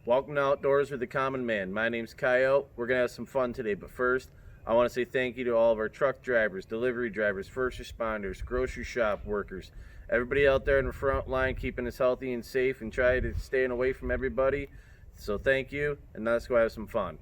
Welcome to Outdoors with the Common Man. My name's Coyote. We're going to have some fun today, but first, I want to say thank you to all of our truck drivers, delivery drivers, first responders, grocery shop workers, everybody out there in the front line keeping us healthy and safe and trying to staying away from everybody. So thank you, and now let's go have some fun.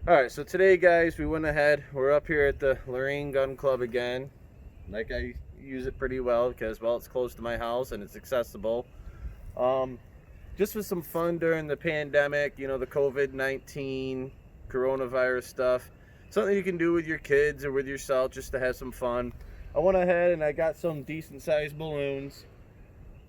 Alright, so today guys, we went ahead, we're up here at the Lorraine Gun Club again. Like, I use it pretty well because, well, it's close to my house and it's accessible. Just for some fun during the pandemic, you know, the COVID-19 coronavirus stuff. Something you can do with your kids or with yourself just to have some fun. I went ahead and I got some decent sized balloons.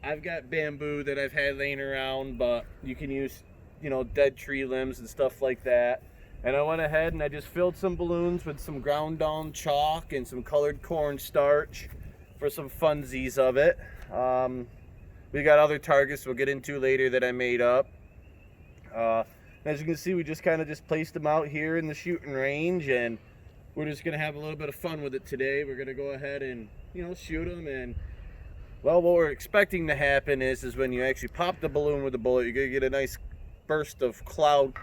I've got bamboo that I've had laying around, but you can use, you know, dead tree limbs and stuff like that. And I went ahead and I just filled some balloons with some ground down chalk and some colored cornstarch for some funsies of it. We got other targets we'll get into later that I made up. As you can see, we just kind of placed them out here in the shooting range, and we're just going to have a little bit of fun with it today. We're going to go ahead and, you know, shoot them. And, well, what we're expecting to happen is when you actually pop the balloon with the bullet, you're going to get a nice burst of cloud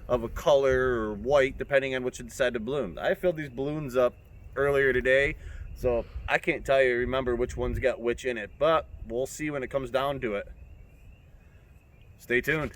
of a color or white, depending on which inside the balloon. I filled these balloons up earlier today, so I can't remember which one's got which in it, but we'll see when it comes down to it. Stay tuned.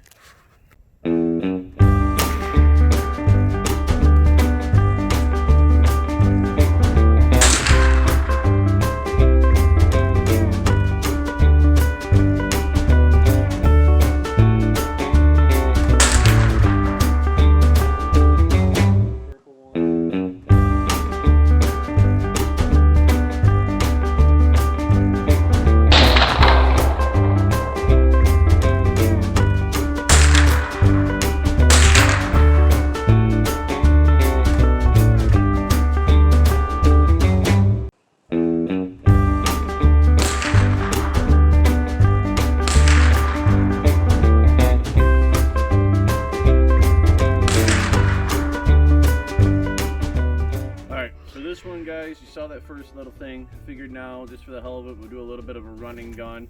This one, guys, you saw that first little thing. I figured now, just for the hell of it, we'll do a little bit of a running gun.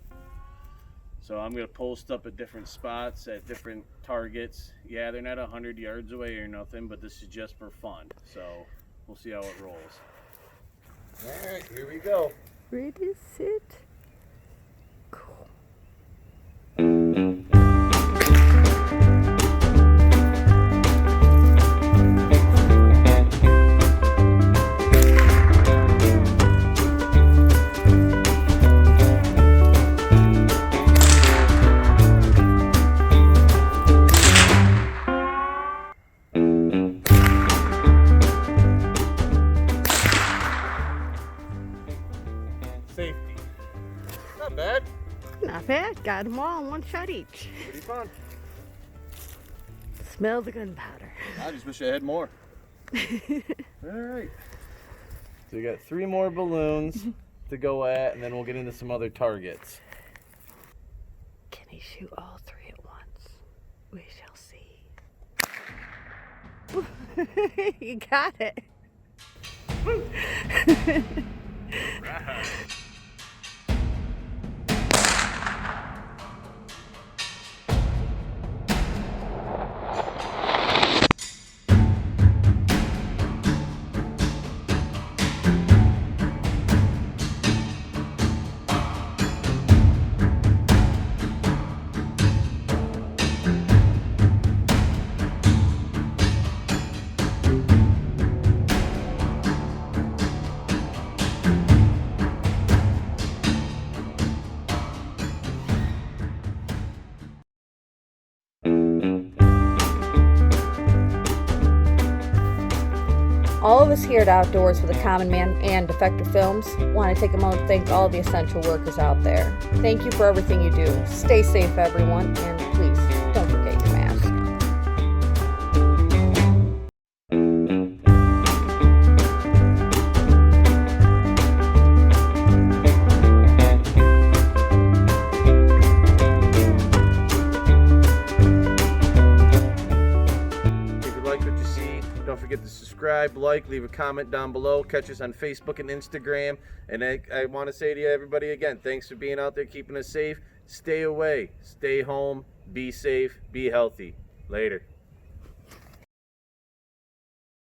So I'm going to post up at different spots at different targets. Yeah, they're not 100 yards away or nothing, but this is just for fun. So we'll see how it rolls. All right, here we go. Ready, sit, cool. Safety. Not bad. Not bad. Got them all in one shot each. Pretty fun. Smell the gunpowder. I just wish I had more. Alright. So we got 3 more balloons to go at, and then we'll get into some other targets. Can he shoot all 3 at once? We shall see. You got it. Right. All of us here at Outdoors with the Common Man and Defector Films want to take a moment to thank all the essential workers out there. Thank you for everything you do. Stay safe, everyone, and please don't forget your mask. forget to subscribe, like, leave a comment down below. Catch us on Facebook and Instagram. And I want to say to you, everybody, again, thanks for being out there, keeping us safe. Stay away, stay home, be safe, be healthy. Later.